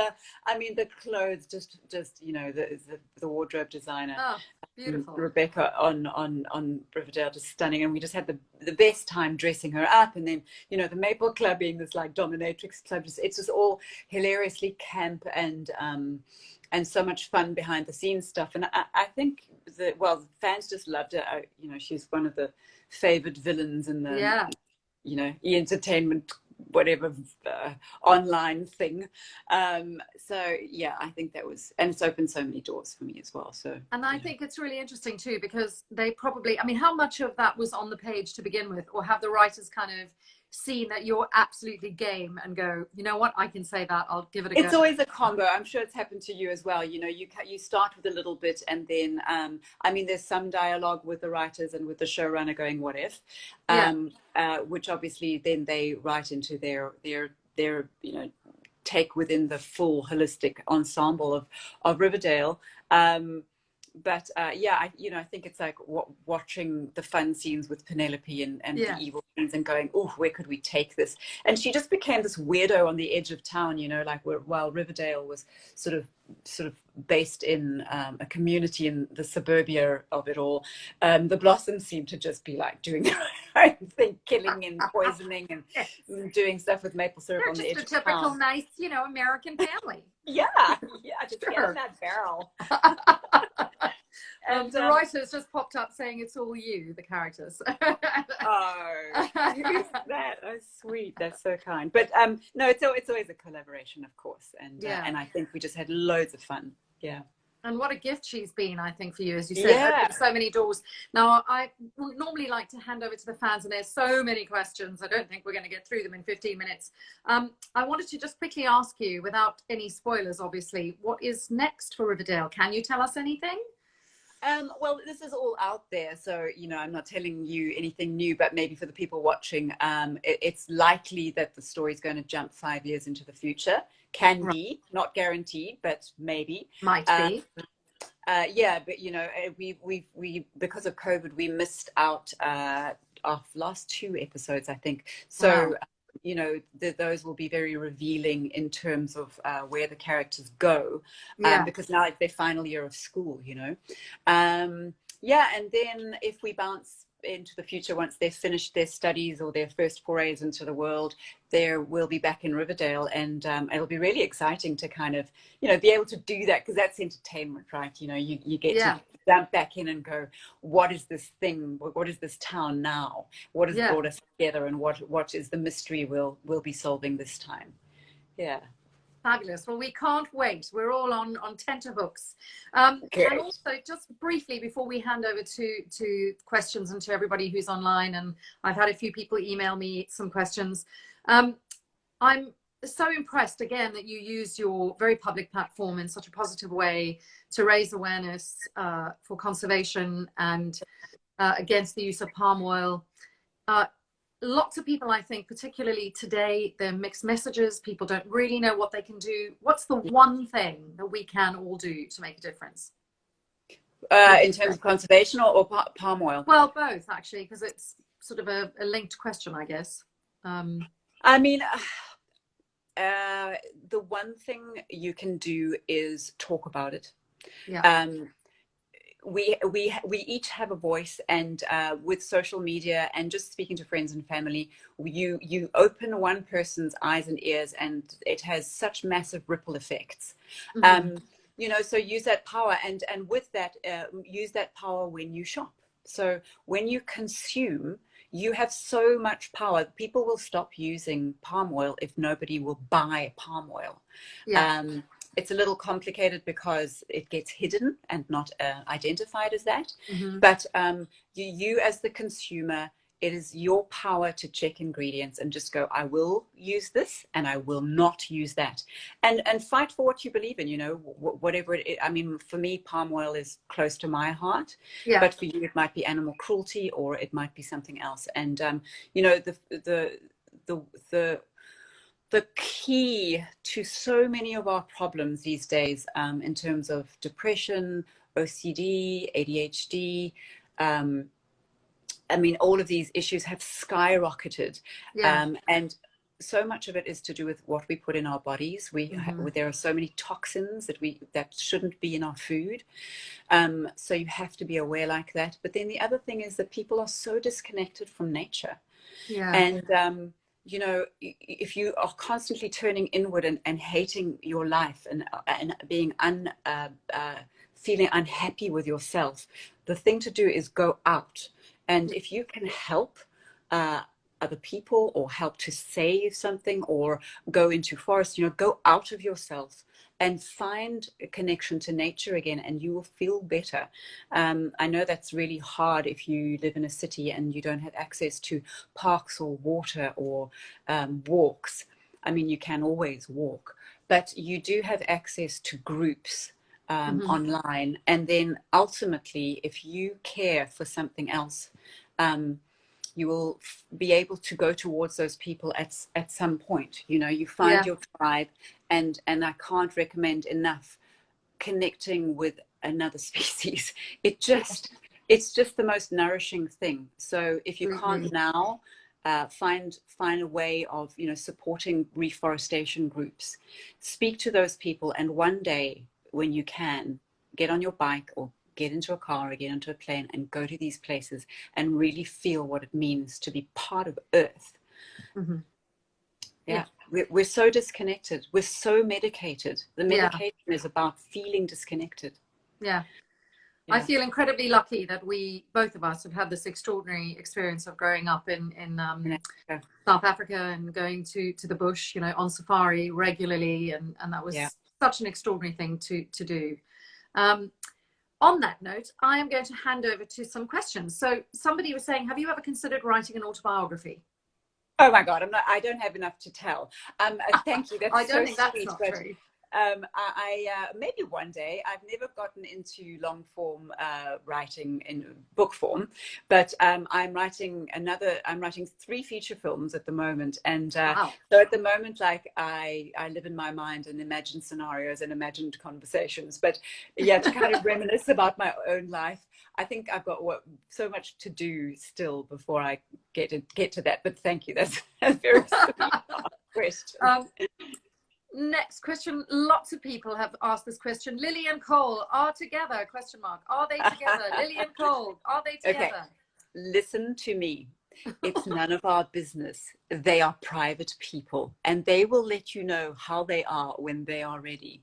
I mean, the clothes, just you know, the wardrobe designer, beautiful, Rebecca on Riverdale, just stunning, and we just had the best time dressing her up. And then, you know, the Maple Club being this like dominatrix club, it's just all hilariously camp and so much fun behind the scenes stuff. And I think the fans just loved her. You know, she's one of the favored villains in the you know, e-entertainment whatever online thing. So yeah, I think that was, and it's opened so many doors for me as well. So, and I think it's really interesting too, because they probably, I mean, how much of that was on the page to begin with, or have the writers kind of seen that you're absolutely game and go, you know what, I can say that, I'll give it a go? It's always a combo. I'm sure it's happened to you as well. You know, you start with a little bit, and then I mean, there's some dialogue with the writers and with the showrunner going, what if, which obviously then they write into their you know, take within the full holistic ensemble of Riverdale. But yeah, I think it's like watching the fun scenes with Penelope and the evil scenes, and going, oh, where could we take this? And she just became this weirdo on the edge of town, you know, like while Riverdale was sort of based in a community in the suburbia of it all, the Blossoms seemed to just be like doing their own thing, killing and poisoning and doing stuff with maple syrup on the edge of town. Just a typical nice, you know, American family. Yeah, just get in that barrel. And the writers just popped up saying it's all you, the characters. Oh, who's that? Oh, sweet. That's so kind. But no, it's always a collaboration, of course. And and I think we just had loads of fun. Yeah. And what a gift she's been, I think, for you, as you said, opened so many doors. Now, I would normally like to hand over to the fans, and there's so many questions. I don't think we're going to get through them in 15 minutes. I wanted to just quickly ask you, without any spoilers, obviously, what is next for Riverdale? Can you tell us anything? Well, this is all out there, so, you know, I'm not telling you anything new, but maybe for the people watching, it's likely that the story is going to jump 5 years into the future. Can be, not guaranteed, but maybe. Might be. Yeah, but you know, we because of COVID, we missed out our last two episodes, I think. So, Wow. you know, those will be very revealing in terms of where the characters go, Yeah. because now it's their final year of school, you know. Yeah, and then if we bounce into the future, once they've finished their studies or their first forays into the world, there will be back in Riverdale, and it'll be really exciting to kind of, you know, be able to do that, because that's entertainment, right? You know, you get to Yeah. jump back in and go, what is this thing? What is this town now? What has Yeah. brought us together, and what is the mystery we'll be solving this time? Yeah. Fabulous. Well, we can't wait. We're all on tenterhooks. And Great. also, just briefly before we hand over to questions and to everybody who's online, and I've had a few people email me some questions. I'm so impressed again that you used your very public platform in such a positive way to raise awareness for conservation and against the use of palm oil. Lots of people, I think, particularly today, they're mixed messages. People don't really know what they can do. What's the one thing that we can all do to make a difference? In terms of conservation or palm oil? Well, both actually, because it's sort of a linked question, I guess. I mean, the one thing you can do is talk about it. Yeah. We each have a voice, and with social media and just speaking to friends and family, you open one person's eyes and ears, and it has such massive ripple effects. Mm-hmm. You know, so use that power, and with that, use that power when you shop. So when you consume, you have so much power. People will stop using palm oil if nobody will buy palm oil. Yeah. It's a little complicated because it gets hidden and not identified as that. Mm-hmm. But you as the consumer, it is your power to check ingredients and just go, I will use this and I will not use that. And fight for what you believe in, you know, whatever it is. I mean, for me, palm oil is close to my heart, Yeah. but for you, it might be animal cruelty or it might be something else. And, you know, the key to so many of our problems these days, in terms of depression, OCD, ADHD, I mean, all of these issues have skyrocketed. Yeah. And so much of it is to do with what we put in our bodies. Mm-hmm. There are so many toxins that shouldn't be in our food. So you have to be aware like that. But then the other thing is that people are so disconnected from nature. Yeah. And you know, if you are constantly turning inward and hating your life and being feeling unhappy with yourself, the thing to do is go out. And if you can help other people or help to save something or go into forest, you know, go out of yourself and find a connection to nature again, and you will feel better. I know that's really hard if you live in a city and you don't have access to parks or water or walks. I mean, you can always walk, but you do have access to groups Mm-hmm. online. And then ultimately, if you care for something else, you will be able to go towards those people at some point. You know, you find Yeah. your tribe, and I can't recommend enough connecting with another species. It's just the most nourishing thing. So if you can't now, find a way of, you know, supporting reforestation groups. Speak to those people, and one day when you can, get on your bike or get into a car or get into a plane and go to these places and really feel what it means to be part of Earth. Mm-hmm. Yeah. We're so disconnected. We're so medicated. The medication is about feeling disconnected. Yeah. Yeah. I feel incredibly lucky that we, both of us, have had this extraordinary experience of growing up in South Africa and going to the bush, you know, on safari regularly. And that was such an extraordinary thing to do. On that note, I am going to hand over to some questions. So somebody was saying, have you ever considered writing an autobiography? Oh my God, I don't have enough to tell. Thank you. That's I don't so think that's sweet. not But true. Maybe one day. I've never gotten into long form writing in book form, but I'm writing 3 feature films at the moment, and Wow. so at the moment, like I live in my mind and imagine scenarios and imagined conversations. But yeah, to kind of reminisce about my own life, I think I've got so much to do still before I get to that. But thank you. That's a very sweet question. Next question. Lots of people have asked this question. Lily and Cole are together? Question mark. Are they together? Lily and Cole, are they together? Okay. Listen to me. It's none of our business. They are private people, and they will let you know how they are when they are ready.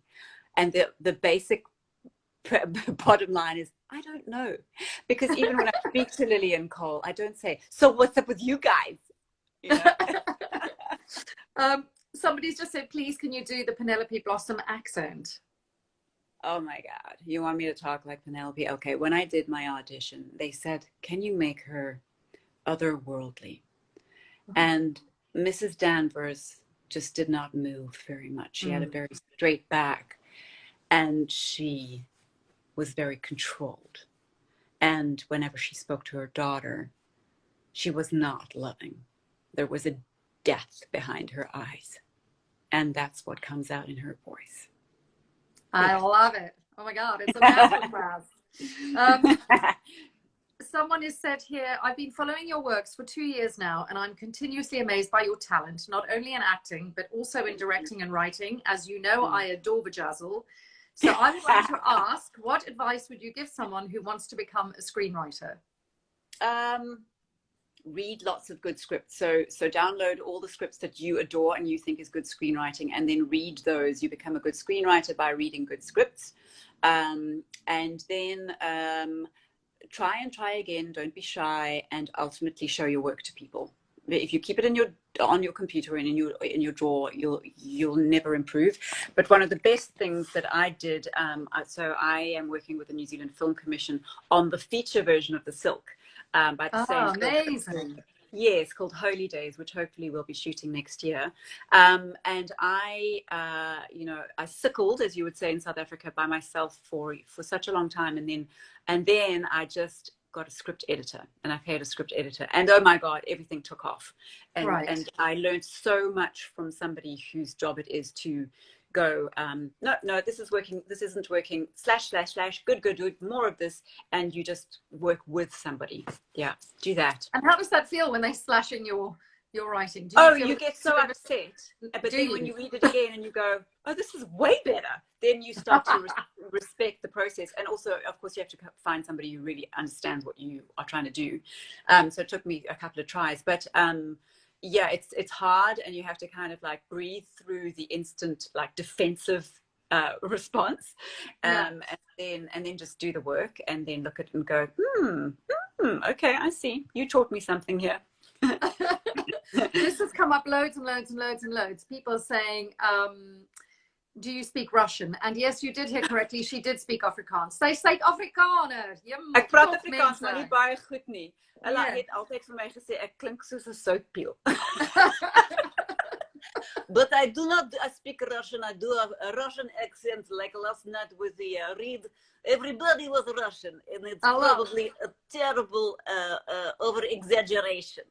And the basic bottom line is, I don't know. Because even when I speak to Lily and Cole, I don't say, so what's up with you guys? You know? Somebody's just said, please, can you do the Penelope Blossom accent? Oh my God. You want me to talk like Penelope? Okay. When I did my audition, they said, can you make her otherworldly? And Mrs. Danvers just did not move very much. She had a very straight back, and she was very controlled. And whenever she spoke to her daughter, she was not loving. There was a death behind her eyes. And that's what comes out in her voice. I love it. Oh my God, it's a masterclass. Someone has said here, I've been following your works for 2 years now, and I'm continuously amazed by your talent, not only in acting, but also in directing and writing. As you know, I adore Bejazzle. So I would like to ask, what advice would you give someone who wants to become a screenwriter? Read lots of good scripts. So download all the scripts that you adore and you think is good screenwriting, and then read those. You become a good screenwriter by reading good scripts. And then try again. Don't be shy, and ultimately show your work to people. If you keep it on your computer and in your drawer, you'll never improve. But one of the best things that I did, so I am working with the New Zealand Film Commission on the feature version of The Silk. By the same amazing. Yes, called Holy Days, which hopefully we'll be shooting next year. And I sickled, as you would say in South Africa, by myself for such a long time, and then I just got a script editor, and I paid a script editor, and oh my God, everything took off. And I learned so much from somebody whose job it is to go, no, this is working, this isn't working, / good, more of this, and you just work with somebody. Yeah, do that. And how does that feel when they slash in your writing? You get so upset, but then when you read it again and you go, oh, this is way better, then you start to respect the process. And also, of course, you have to find somebody who really understands what you are trying to do. So it took me a couple of tries, but yeah, it's hard, and you have to kind of like breathe through the instant like defensive response, and then just do the work, and then look at it and go, okay, I see, you taught me something here. This has come up loads and loads and loads and loads. People saying, do you speak Russian? And yes, you did hear correctly. She did speak Afrikaans. Sy sê Afrikaner. Ek praat Afrikaans, maar nie baie goed nie. Hulle het altyd vir my gesê ek klink soos 'n soutpeel. But I do not speak Russian. I do a Russian accent, like last night with the read. Everybody was Russian, and it's probably a terrible over-exaggeration.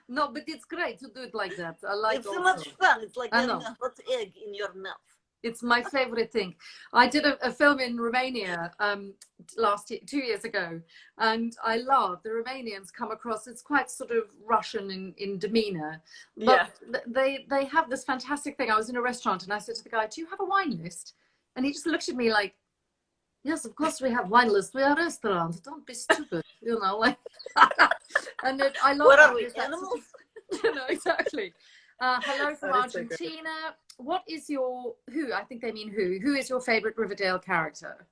No, but it's great to do it like that. I like it. It's so much fun. It's like having a hot egg in your mouth. It's my favorite thing. I did a film in Romania 2 years ago, and I love the Romanians come across. It's quite sort of Russian in demeanor, but they have this fantastic thing. I was in a restaurant and I said to the guy, "Do you have a wine list?" And he just looked at me like, "Yes, of course we have wine list. We are a restaurant. Don't be stupid," you know. Like, and I love. What are we, animals? You know, exactly. Hello from Argentina. What is your I think they mean who is your favorite Riverdale character?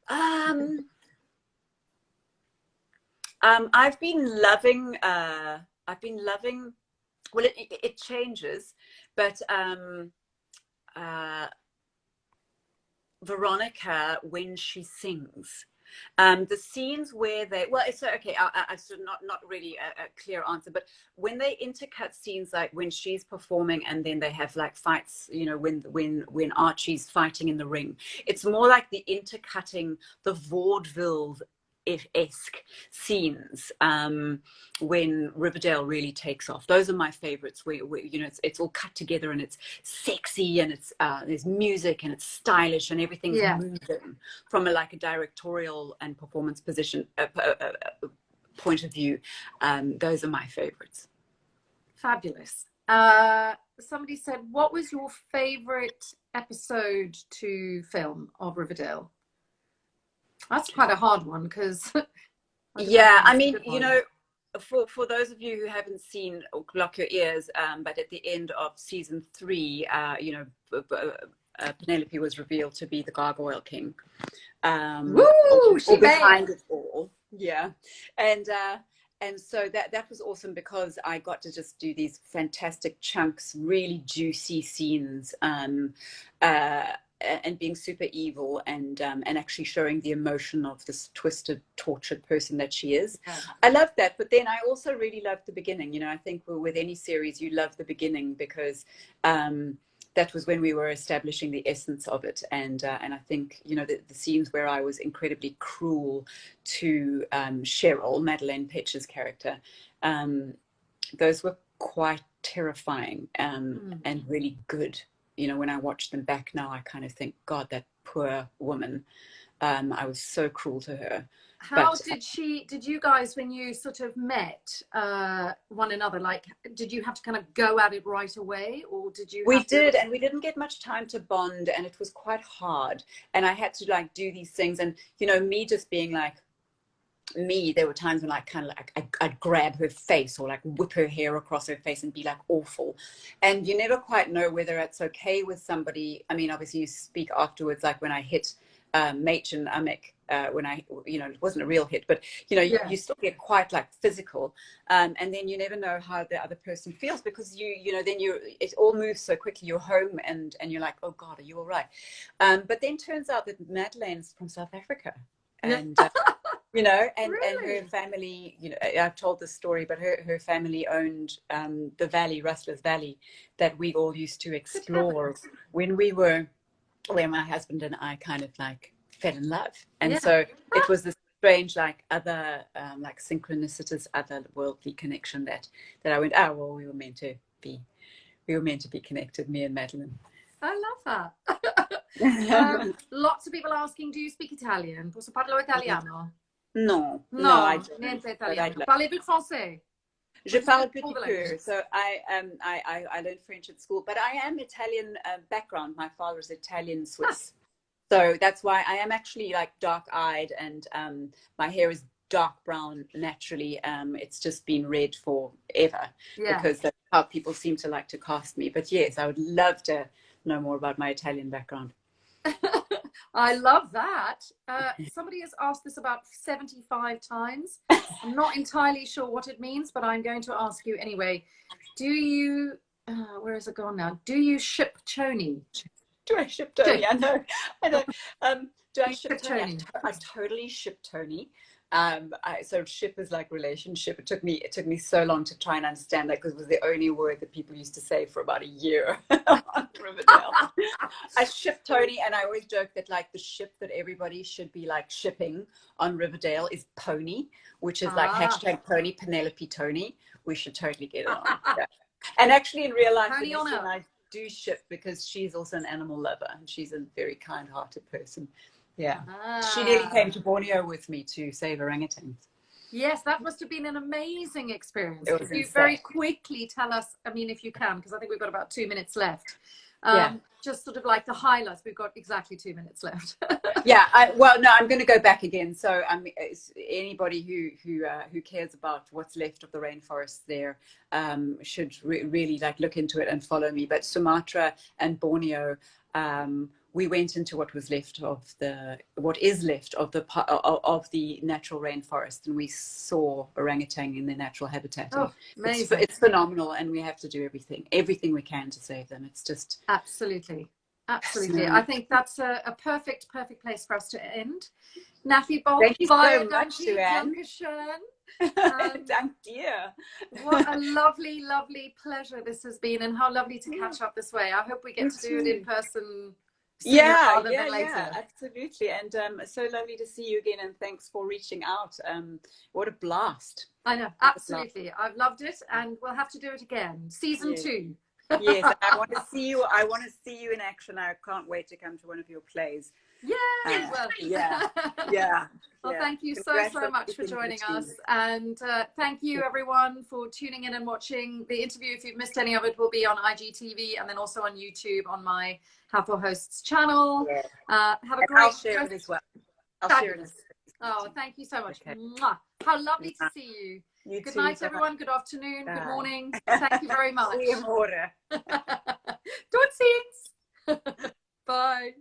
I've been loving well, it changes, but Veronica, when she sings, The scenes where they, well, it's okay. I sort of not really a clear answer, but when they intercut scenes, like when she's performing and then they have like fights, you know, when Archie's fighting in the ring, it's more like the intercutting, the vaudeville esque scenes when Riverdale really takes off. Those are my favorites where you know it's all cut together and it's sexy and it's there's music and it's stylish and everything's moving from like a directorial and performance position point of view. Those are my favorites. Fabulous. Somebody said, what was your favorite episode to film of Riverdale? That's quite a hard one because yeah, I mean, you know, for those of you who haven't seen Lock Your Ears, but at the end of season 3, you know, Penelope was revealed to be the Gargoyle King. Woo! She behind it all. Yeah. And so that was awesome because I got to just do these fantastic chunks, really juicy scenes, and being super evil and actually showing the emotion of this twisted, tortured person that she is. Yeah. I loved that. But then I also really loved the beginning. You know, I think with any series, you love the beginning because that was when we were establishing the essence of it. And I think, you know, the scenes where I was incredibly cruel to Cheryl, Madeleine Petsch's character, those were quite terrifying and really good. You know, when I watch them back now, I kind of think, God, that poor woman. I was so cruel to her. How did you guys, when you sort of met one another, like, did you have to kind of go at it right away, or did you? We did, and we didn't get much time to bond, and it was quite hard. And I had to like do these things, and you know, me just being like me, there were times when I kind of like I'd grab her face or like whip her hair across her face and be like awful. And you never quite know whether it's okay with somebody. I mean, obviously you speak afterwards, like when I hit Machen Amek, when I, you know, it wasn't a real hit, but you know, you still get quite like physical, and then you never know how the other person feels because you know, then it all moves so quickly. You're home and you're like, oh God, are you all right? But then turns out that Madeleine's from South Africa, and you know, and her family, you know, I've told this story, but her family owned the valley, Rustler's Valley, that we all used to explore when my husband and I kind of like fell in love. And so it was this strange, like other, like synchronicitous, otherworldly connection that I went, oh, well, we were meant to be connected, me and Madeline. I love that. Lots of people asking, do you speak Italian? Posso parlo italiano? No, I don't. Niente italiano. Parlez-vous français? Je parle petit peu. So I learned French at school, but I am Italian background. My father is Italian Swiss. So that's why I am actually like dark-eyed and my hair is dark brown naturally. It's just been red forever because that's how people seem to like to cast me. But yes, I would love to know more about my Italian background. I love that. Somebody has asked this about 75 times. I'm not entirely sure what it means, but I'm going to ask you anyway. Do you, where has it gone now? Do you ship Tony? Do I ship Tony? I know. Do I ship Tony? I totally ship Tony. So ship is like relationship. It took me so long to try and understand that because it was the only word that people used to say for about a year on Riverdale. I ship Tony, and I always joke that like the ship that everybody should be like shipping on Riverdale is Pony, which is like hashtag Pony, Penelope Tony. We should totally get it on. Yeah. And actually in real life, Vanessa and I do ship because she's also an animal lover and she's a very kind-hearted person. Yeah. She nearly came to Borneo with me to save orangutans. Yes, that must have been an amazing experience. Could you very quickly tell us, I mean, if you can, because I think we've got about 2 minutes left. Just sort of like the highlights. We've got exactly 2 minutes left. I'm going to go back again. So anybody who cares about what's left of the rainforest there should really like look into it and follow me. But Sumatra and Borneo, we went into what is left of the natural rainforest, and we saw orangutan in their natural habitat. Oh, amazing. It's phenomenal, and we have to do everything we can to save them. It's just absolutely. Absolutely. So, I think that's a perfect place for us to end. Nathalie Boltt, thank you via so much, Danke, Suanne. Dankeschön. Dank dir. What a lovely, lovely pleasure this has been, and how lovely to catch up this way. I hope we get to do it in person sooner rather than later. Absolutely. And so lovely to see you again, and thanks for reaching out. What a blast. I know, absolutely. I've loved it, and we'll have to do it again. Season 2. Yes, I want to see you. I want to see you in action. I can't wait to come to one of your plays. Yay! Well, thank you so much for joining us, and thank you everyone for tuning in and watching the interview. If you've missed any of it, will be on IGTV and then also on YouTube on my Hathor Hosts channel. Have a great. I'll share it as well. I'll share it. Oh, thank you so much. Okay. How lovely to see you. Good night, everyone. Good afternoon. Good morning. Thank you very much. Goeiemorgen. Tot ziens. Bye.